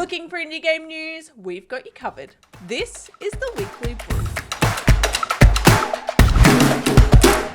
Looking for indie game news? We've got you covered. This is the Weekly Brew.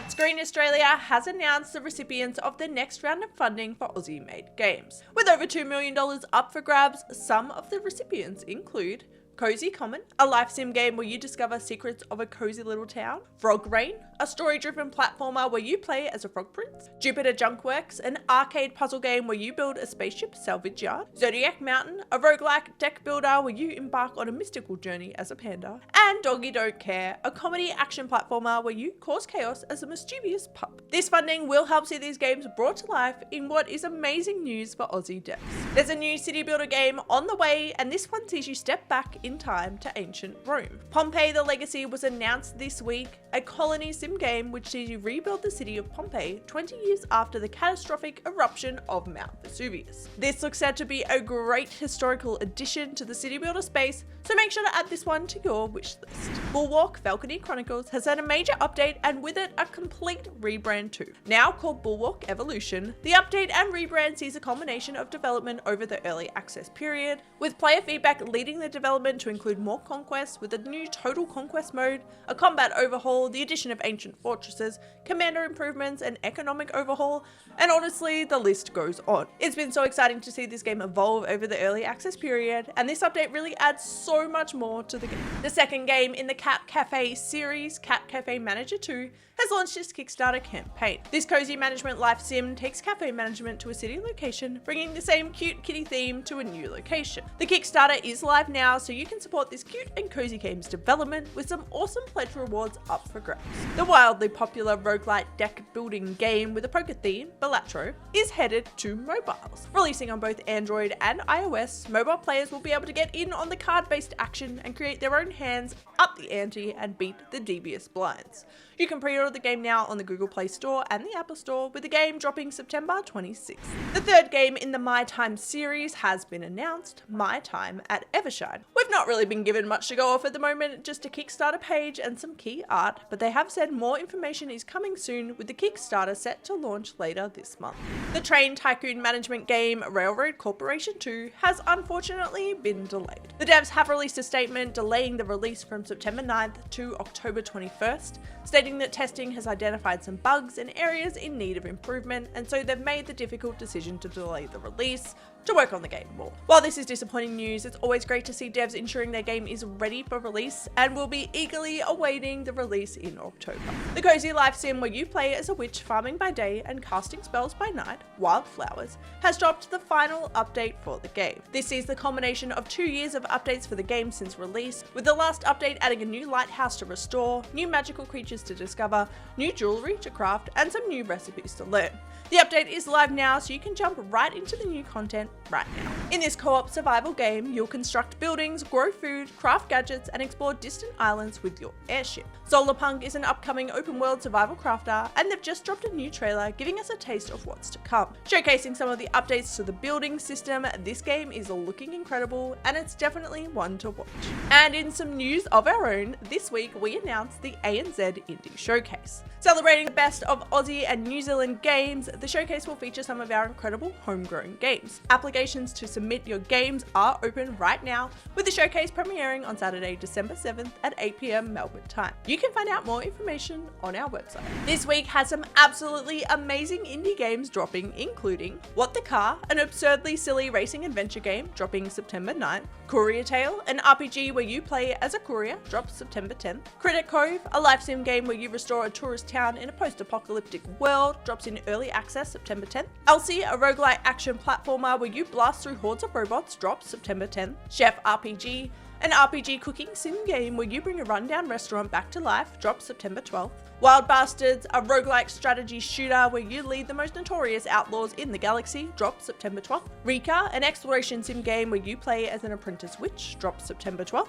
Screen Australia has announced the recipients of the next round of funding for Aussie-made games. With over $2 million up for grabs, some of the recipients include Cozy Common, a life sim game where you discover secrets of a cozy little town. Frog Rain, a story-driven platformer where you play as a frog prince. Jupiter Junkworks, an arcade puzzle game where you build a spaceship salvage yard. Zodiac Mountain, a roguelike deck builder where you embark on a mystical journey as a panda. And Doggy Don't Care, a comedy action platformer where you cause chaos as a mischievous pup. This funding will help see these games brought to life in what is amazing news for Aussie devs. There's a new city builder game on the way, and this one sees you step back in time to ancient Rome. Pompeii the Legacy was announced this week, a colony sim game which sees you rebuild the city of Pompeii 20 years after the catastrophic eruption of Mount Vesuvius. This looks set to be a great historical addition to the city builder space, so make sure to add this one to your wish list. Bulwark Falconeer Chronicles has had a major update and with it a complete rebrand too. Now called Bulwark Evolution, the update and rebrand sees a culmination of development over the early access period, with player feedback leading the development to include more conquests with a new total conquest mode, a combat overhaul, the addition of ancient fortresses, commander improvements, and economic overhaul, and honestly, the list goes on. It's been so exciting to see this game evolve over the early access period, and this update really adds so much more to the game. The second game in the Cat Cafe series, Cat Cafe Manager 2, has launched its Kickstarter campaign. This cozy management life sim takes cafe management to a city location, bringing the same cute kitty theme to a new location. The Kickstarter is live now, so you can support this cute and cozy game's development with some awesome pledge rewards up for grabs. The wildly popular roguelite deck building game with a poker theme, Balatro, is headed to mobiles. Releasing on both Android and iOS, mobile players will be able to get in on the card-based action and create their own hands, up the ante, and beat the devious blinds. You can pre-order the game now on the Google Play Store and the Apple Store, with the game dropping September 26th. The third game in the My Time series has been announced, My Time at Evershine. We've not really been given much to go off at the moment, just a Kickstarter page and some key art, but they have said more information is coming soon, with the Kickstarter set to launch later this month. The train tycoon management game Railroad Corporation 2 has unfortunately been delayed. The devs have released a statement delaying the release from September 9th to October 21st, stating that testing has identified some bugs and areas in need of improvement, and so they've made the difficult decision to delay the release to work on the game more. While this is disappointing news, it's always great to see devs ensuring their game is ready for release, and we'll be eagerly awaiting the release in October. The cozy life sim where you play as a witch farming by day and casting spells by night, Wylde Flowers, has dropped the final update for the game. This sees the culmination of 2 years of updates for the game since release, with the last update adding a new lighthouse to restore, new magical creatures to discover, new jewelry to craft, and some new recipes to learn. The update is live now, so you can jump right into the new content right now. In this co-op survival game, you'll construct buildings, grow food, craft gadgets, and explore distant islands with your airship. Solarpunk is an upcoming open world survival crafter, and they've just dropped a new trailer giving us a taste of what's to come. Showcasing some of the updates to the building system, this game is looking incredible, and it's definitely one to watch. And in some news of our own, this week we announced the ANZ Indie Showcase. Celebrating the best of Aussie and New Zealand games, the showcase will feature some of our incredible homegrown games. Applications to submit your games are open right now, with the showcase premiering on Saturday, December 7th at 8 PM Melbourne time. You can find out more information on our website. This week has some absolutely amazing indie games dropping, including What the Car, an absurdly silly racing adventure game dropping September 9th, Courier Tale, an RPG where you play as a courier, drops September 10th, Critic Cove, a life sim game where you restore a tourist town in a post-apocalyptic world, drops in early access September 10th, Elsie, a roguelike action platformer where you blast through hordes of robots, drops September 10th, Chef RPG, an RPG cooking sim game where you bring a rundown restaurant back to life, drops September 12th, Wild Bastards, a roguelike strategy shooter where you lead the most notorious outlaws in the galaxy, drops September 12th, Rika, an exploration sim game where you play as an apprentice witch, drops September 12th,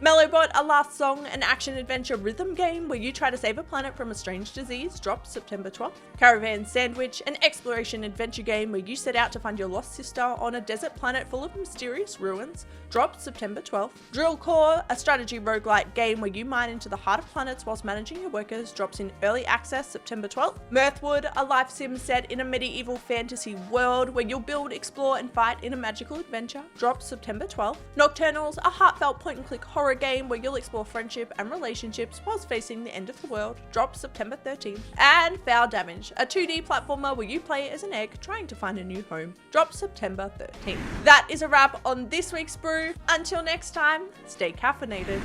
Mellowbot, a last song and action-adventure rhythm game where you try to save a planet from a strange disease, drops September 12th. Caravan Sandwich, an exploration-adventure game where you set out to find your lost sister on a desert planet full of mysterious ruins, drops September 12th. Drill Core, a strategy roguelite game where you mine into the heart of planets whilst managing your workers, drops in early access September 12th. Mirthwood, a life sim set in a medieval fantasy world where you'll build, explore, and fight in a magical adventure, drops September 12th. Nocturnals, a heartfelt point-and-click horror game where you'll explore friendship and relationships whilst facing the end of the world, drops September 13th. And Foul Damage, a 2D platformer where you play as an egg trying to find a new home, drops September 13th. That is a wrap on this week's brew. Until next time, stay caffeinated.